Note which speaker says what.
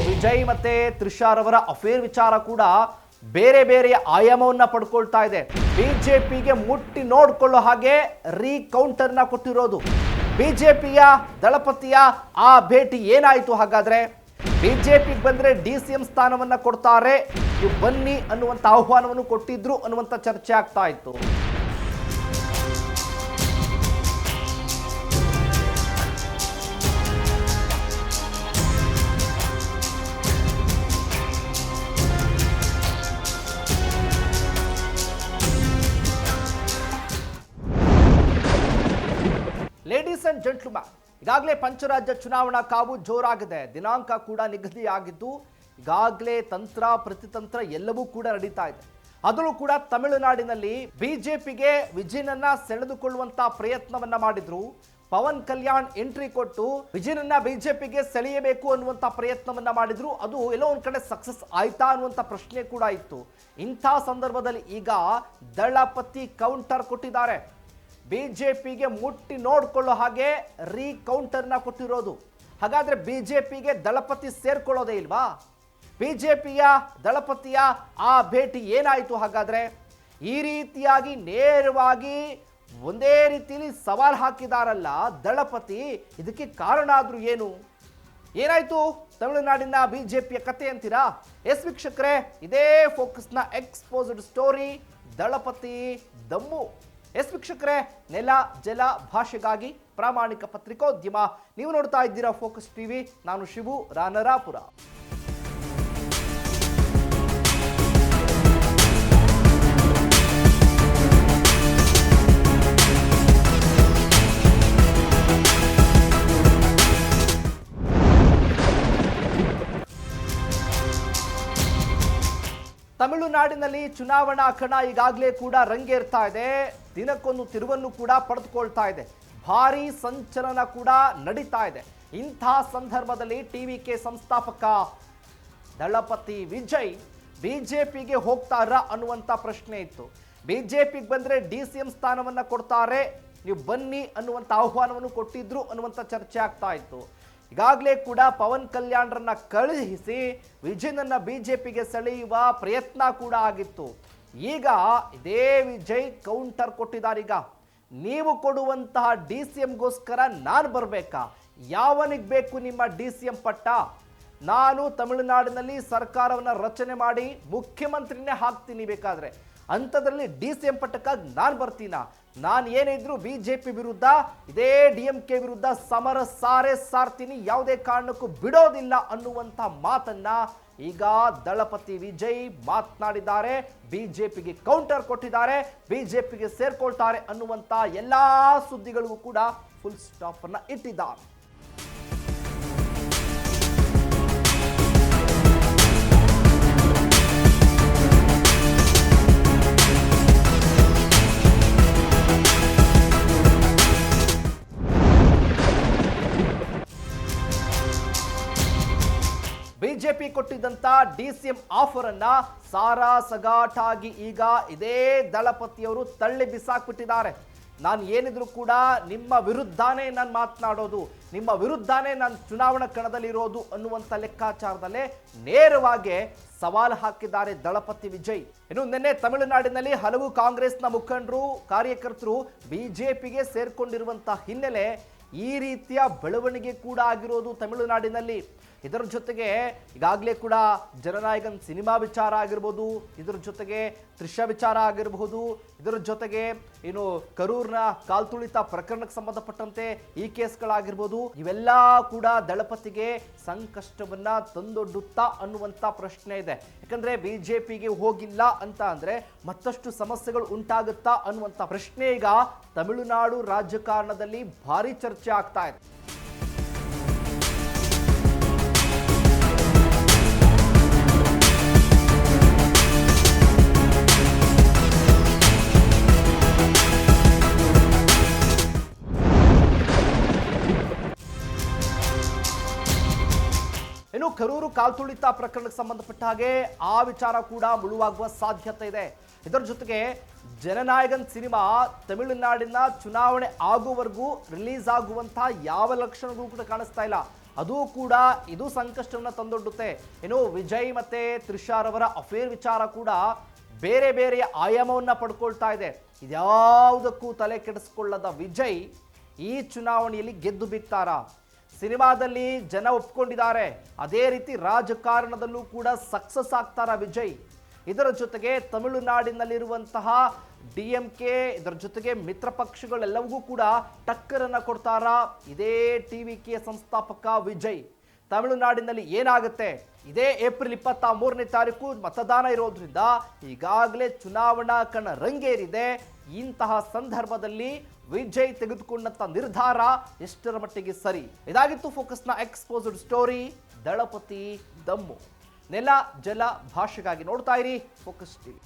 Speaker 1: ವಿಜಯ್ ಮತ್ತೆ ತ್ರಿಷಾರವರ ಅಫೇರ್ ವಿಚಾರ ಕೂಡ ಬೇರೆ ಬೇರೆ ಆಯಾಮವನ್ನ ಪಡ್ಕೊಳ್ತಾ ಇದೆ. ಬಿಜೆಪಿಗೆ ಮುಟ್ಟಿ ನೋಡ್ಕೊಳ್ಳೋ ಹಾಗೆ ರೀಕೌಂಟರ್ನ ಕೊಟ್ಟಿರೋದು. ಬಿಜೆಪಿಯ ದಳಪತಿಯ ಆ ಭೇಟಿ ಏನಾಯಿತು? ಹಾಗಾದ್ರೆ ಬಿಜೆಪಿಗೆ ಬಂದ್ರೆ DCM ಸ್ಥಾನವನ್ನ ಕೊಡ್ತಾರೆ, ನೀವು ಬನ್ನಿ ಅನ್ನುವಂಥ ಆಹ್ವಾನವನ್ನು ಕೊಟ್ಟಿದ್ರು ಅನ್ನುವಂಥ ಚರ್ಚೆ ಆಗ್ತಾ ಇತ್ತು. ಲೇಡೀಸ್ ಅಂಡ್ ಜೆಂಟ್ಲ್ಮನ್, ಈಗಾಗಲೇ ಪಂಚರಾಜ್ಯ ಚುನಾವಣಾ ಕಾವು ಜೋರಾಗಿದೆ. ದಿನಾಂಕ ಕೂಡ ನಿಗದಿಯಾಗಿದ್ದು ಈಗಾಗಲೇ ತಂತ್ರ ಪ್ರತಿತಂತ್ರ ಎಲ್ಲವೂ ಕೂಡ ನಡೀತಾ ಇದೆ. ಅದರಲ್ಲೂ ಕೂಡ ತಮಿಳುನಾಡಿನಲ್ಲಿ ಬಿಜೆಪಿಗೆ ವಿಜಯನನ್ನ ಸೆಳೆದುಕೊಳ್ಳುವಂತ ಪ್ರಯತ್ನವನ್ನ ಮಾಡಿದ್ರು. ಪವನ್ ಕಲ್ಯಾಣ್ ಎಂಟ್ರಿ ಕೊಟ್ಟು ವಿಜಯನನ್ನ ಬಿಜೆಪಿಗೆ ಸೆಳೆಯಬೇಕು ಅನ್ನುವಂಥ ಪ್ರಯತ್ನವನ್ನ ಮಾಡಿದ್ರು. ಅದು ಎಲ್ಲೋ ಒಂದ್ ಕಡೆ ಸಕ್ಸಸ್ ಆಯ್ತಾ ಅನ್ನುವಂಥ ಪ್ರಶ್ನೆ ಕೂಡ ಇತ್ತು. ಇಂಥ ಸಂದರ್ಭದಲ್ಲಿ ಈಗ ದಳಪತಿ ಕೌಂಟರ್ ಕೊಟ್ಟಿದ್ದಾರೆ. ಬಿಜೆಪಿಗೆ ಮುಟ್ಟಿ ನೋಡ್ಕೊಳ್ಳೋ ಹಾಗೆ ರೀಕೌಂಟರ್ನ ಕೊಟ್ಟಿರೋದು. ಹಾಗಾದ್ರೆ ಬಿಜೆಪಿಗೆ ದಳಪತಿ ಸೇರ್ಕೊಳ್ಳೋದೇ ಇಲ್ವಾ? ಬಿಜೆಪಿಯ ದಳಪತಿಯ ಆ ಭೇಟಿ ಏನಾಯಿತು? ಹಾಗಾದ್ರೆ ಈ ರೀತಿಯಾಗಿ ನೇರವಾಗಿ ಒಂದೇ ರೀತಿಯಲ್ಲಿ ಸವಾಲ್ ಹಾಕಿದಾರಲ್ಲ ದಳಪತಿ, ಇದಕ್ಕೆ ಕಾರಣ ಆದ್ರೂ ಏನು? ಏನಾಯ್ತು ತಮಿಳುನಾಡಿನ ಬಿಜೆಪಿಯ ಕತೆ ಅಂತೀರಾ? ಎಸ್ ವೀಕ್ಷಕರೇ, ಇದೇ ಫೋಕಸ್ನ ಎಕ್ಸ್ಪೋಸ್ಡ್ ಸ್ಟೋರಿ ದಳಪತಿ ದಮ್ಮು. ಎಸ್ ವೀಕ್ಷಕರೇ, ನೆಲ ಜಲ ಭಾಷೆಗಾಗಿ ಪ್ರಾಮಾಣಿಕ ಪತ್ರಿಕೋದ್ಯಮ. ನೀವು ನೋಡ್ತಾ ಇದ್ದೀರಾ ಫೋಕಸ್ ಟಿವಿ. ನಾನು ಶಿವು ರಾನರಾಪುರ. ತಮಿಳುನಾಡಿನಲ್ಲಿ ಚುನಾವಣಾ ಕಣ ಈಗಾಗಲೇ ಕೂಡ ರಂಗೇರ್ತಾ ಇದೆ. ದಿನಕ್ಕೊಂದು ತಿರುವನ್ನು ಕೂಡ ಪಡೆದುಕೊಳ್ತಾ ಇದೆ. ಭಾರೀ ಸಂಚಲನ ಕೂಡ ನಡೀತಾ ಇದೆ. ಇಂಥ ಸಂದರ್ಭದಲ್ಲಿ TVK ಸಂಸ್ಥಾಪಕ ದಳಪತಿ ವಿಜಯ್ ಬಿಜೆಪಿಗೆ ಹೋಗ್ತಾರಾ ಅನ್ನುವಂಥ ಪ್ರಶ್ನೆ ಇತ್ತು. ಬಿಜೆಪಿಗೆ ಬಂದ್ರೆ DCM ಸ್ಥಾನವನ್ನ ಕೊಡ್ತಾರೆ, ನೀವು ಬನ್ನಿ ಅನ್ನುವಂಥ ಆಹ್ವಾನವನ್ನು ಕೊಟ್ಟಿದ್ರು ಅನ್ನುವಂಥ ಚರ್ಚೆ ಆಗ್ತಾ ಇತ್ತು. ಈಗಾಗಲೇ ಕೂಡ ಪವನ್ ಕಲ್ಯಾಣ್ರನ್ನ ಕಳುಹಿಸಿ ವಿಜಯನನ್ನ ಬಿಜೆಪಿಗೆ ಸೆಳೆಯುವ ಪ್ರಯತ್ನ ಕೂಡ ಆಗಿತ್ತು. ಈಗ ಇದೇ ವಿಜಯ್ ಕೌಂಟರ್ ಕೊಟ್ಟಿದ್ದಾರೆ. ಈಗ ನೀವು ಕೊಡುವಂತಹ DCMಗೋಸ್ಕರ ನಾನು ಬರಬೇಕಾ? ಯಾವನಿಗೆ ಬೇಕು ನಿಮ್ಮ DCM ಪಟ್ಟ? ನಾನು ತಮಿಳುನಾಡಿನಲ್ಲಿ ಸರ್ಕಾರವನ್ನು ರಚನೆ ಮಾಡಿ ಮುಖ್ಯಮಂತ್ರಿನೇ ಹಾಕ್ತೀನಿ ಬೇಕಾದ್ರೆ. ಅಂಥದ್ರಲ್ಲಿ DCM ಪಟ್ಟಕ್ಕಾಗಿ ನಾನು ಬರ್ತೀನ? ನಾನು ಏನಿದ್ರು ಬಿಜೆಪಿ ವಿರುದ್ಧ, ಇದೇ DMK ವಿರುದ್ಧ ಸಮರ ಸಾರ್ತೀನಿ, ಯಾವುದೇ ಕಾರಣಕ್ಕೂ ಬಿಡೋದಿಲ್ಲ ಅನ್ನುವಂಥ ಮಾತನ್ನ ಈಗ ದಳಪತಿ ವಿಜಯ್ ಮಾತನಾಡಿದ್ದಾರೆ. ಬಿಜೆಪಿಗೆ ಕೌಂಟರ್ ಕೊಟ್ಟಿದ್ದಾರೆ, ಬಿಜೆಪಿಗೆ ಸೇರ್ಕೊಳ್ತಾರೆ ಅನ್ನುವಂಥ ಎಲ್ಲಾ ಸುದ್ದಿಗಳಿಗೂ ಕೂಡ ಫುಲ್ ಸ್ಟಾಪ್ ಅನ್ನ ಇಟ್ಟಿದ್ದಾರೆ. ಬಿಜೆಪಿ ಕೊಟ್ಟಿದ್ದಂತ DCM ಆಫರ್ ಅನ್ನ ಸಾರಾಸಗಾಟಾಗಿ ಈಗ ಇದೇ ದಳಪತಿಯವರು ತಳ್ಳಿ ಬಿಸಾಕ್ಬಿಟ್ಟಿದ್ದಾರೆ. ನಾನು ಏನಿದ್ರು ಕೂಡ ನಿಮ್ಮ ವಿರುದ್ಧನೇ ನಾನು ಮಾತನಾಡೋದು, ನಿಮ್ಮ ವಿರುದ್ಧನೇ ನಾನು ಚುನಾವಣಾ ಕಣದಲ್ಲಿರೋದು ಅನ್ನುವಂಥ ಲೆಕ್ಕಾಚಾರದಲ್ಲೇ ನೇರವಾಗಿ ಸವಾಲು ಹಾಕಿದ್ದಾರೆ ದಳಪತಿ ವಿಜಯ್. ಇನ್ನು ನಿನ್ನೆ ತಮಿಳುನಾಡಿನಲ್ಲಿ ಹಲವು ಕಾಂಗ್ರೆಸ್ನ ಮುಖಂಡರು ಕಾರ್ಯಕರ್ತರು ಬಿಜೆಪಿಗೆ ಸೇರ್ಕೊಂಡಿರುವಂತಹ ಹಿನ್ನೆಲೆ ಈ ರೀತಿಯ ಬೆಳವಣಿಗೆ ಕೂಡ ಆಗಿರೋದು ತಮಿಳುನಾಡಿನಲ್ಲಿ. ಇದರ ಜೊತೆಗೆ ಈಗಾಗಲೇ ಕೂಡ ಜನನಾಯಕನ್ ಸಿನಿಮಾ ವಿಚಾರ ಆಗಿರ್ಬೋದು, ಇದರ ಜೊತೆಗೆ ತ್ರಿಷಾ ವಿಚಾರ ಆಗಿರಬಹುದು, ಇದರ ಜೊತೆಗೆ ಏನು ಕರೂರ್ನ ಕಾಲ್ತುಳಿತ ಪ್ರಕರಣಕ್ಕೆ ಸಂಬಂಧಪಟ್ಟಂತೆ ಈ ಕೇಸ್ಗಳಾಗಿರ್ಬೋದು, ಇವೆಲ್ಲ ಕೂಡ ದಳಪತಿಗೆ ಸಂಕಷ್ಟವನ್ನ ತಂದೊಡ್ಡುತ್ತಾ ಅನ್ನುವಂಥ ಪ್ರಶ್ನೆ ಇದೆ. ಯಾಕಂದ್ರೆ ಬಿಜೆಪಿಗೆ ಹೋಗಿಲ್ಲ ಅಂತ ಅಂದ್ರೆ ಮತ್ತಷ್ಟು ಸಮಸ್ಯೆಗಳು ಉಂಟಾಗುತ್ತಾ ಅನ್ನುವಂಥ ಪ್ರಶ್ನೆ ಈಗ ತಮಿಳುನಾಡು ರಾಜಕಾರಣದಲ್ಲಿ ಭಾರಿ ಚರ್ಚೆ ಆಗ್ತಾ ಇದೆ. ಇನ್ನು ಕರೂರು ಕಾಲ್ತುಳಿತ ಪ್ರಕರಣಕ್ಕೆ ಸಂಬಂಧಪಟ್ಟ ಹಾಗೆ ಆ ವಿಚಾರ ಕೂಡ ಮುಳುವಾಗುವ ಸಾಧ್ಯತೆ ಇದೆ. ಇದರ ಜೊತೆಗೆ ಜನನಾಯಕನ್ ಸಿನಿಮಾ ತಮಿಳುನಾಡಿನ ಚುನಾವಣೆ ಆಗುವವರೆಗೂ ರಿಲೀಸ್ ಆಗುವಂತಹ ಯಾವ ಲಕ್ಷಣಗಳು ಕೂಡ ಕಾಣಿಸ್ತಾ ಇಲ್ಲ. ಅದು ಕೂಡ ಇದು ಸಂಕಷ್ಟವನ್ನು ತಂದೊಡ್ಡುತ್ತೆ. ಇನ್ನು ವಿಜಯ್ ಮತ್ತೆ ತ್ರಿಷಾರವರ ಅಫೇರ್ ವಿಚಾರ ಕೂಡ ಬೇರೆ ಬೇರೆ ಆಯಾಮವನ್ನ ಪಡ್ಕೊಳ್ತಾ ಇದೆ. ಇದ್ಯಾವುದಕ್ಕೂ ತಲೆ ಕೆಡಿಸ್ಕೊಳ್ಳದ ವಿಜಯ್ ಈ ಚುನಾವಣೆಯಲ್ಲಿ ಗೆದ್ದು ಬಿಡ್ತಾರಾ? ಸಿನಿಮಾದಲ್ಲಿ ಜನ ಒಪ್ಕೊಂಡಿದ್ದಾರೆ, ಅದೇ ರೀತಿ ರಾಜಕಾರಣದಲ್ಲೂ ಕೂಡ ಸಕ್ಸಸ್ ಆಗ್ತಾರಾ ವಿಜಯ್? ಇದರ ಜೊತೆಗೆ ತಮಿಳುನಾಡಿನಲ್ಲಿರುವಂತಹ DMK, ಇದರ ಜೊತೆಗೆ ಮಿತ್ರ ಪಕ್ಷಗಳೆಲ್ಲವೂ ಕೂಡ ಟಕ್ಕರನ್ನ ಕೊಡ್ತಾರಾ ಇದೇ TVK ಸಂಸ್ಥಾಪಕ ವಿಜಯ್? ತಮಿಳುನಾಡಿನಲ್ಲಿ ಏನಾಗುತ್ತೆ? ಇದೇ ಏಪ್ರಿಲ್ 23ನೇ ತಾರೀಕು ಮತದಾನ ಇರೋದ್ರಿಂದ ಈಗಾಗಲೇ ಚುನಾವಣಾ ಕಣ ರಂಗೇರಿದೆ. ಇಂತಹ ಸಂದರ್ಭದಲ್ಲಿ ವಿಜಯ್ ತೆಗೆದುಕೊಂಡಂತ ನಿರ್ಧಾರ ಎಷ್ಟರ ಮಟ್ಟಿಗೆ ಸರಿ? ಇದಾಗಿತ್ತು ಫೋಕಸ್ನ ಎಕ್ಸ್ಪೋಸ್ಡ್ ಸ್ಟೋರಿ. ದಳಪತಿ ದಮ್ಮು. ನೆಲ ಜಲ ಭಾಷೆಗಾಗಿ ನೋಡ್ತಾ ಇರಿ ಫೋಕಸ್ ಟಿವಿ.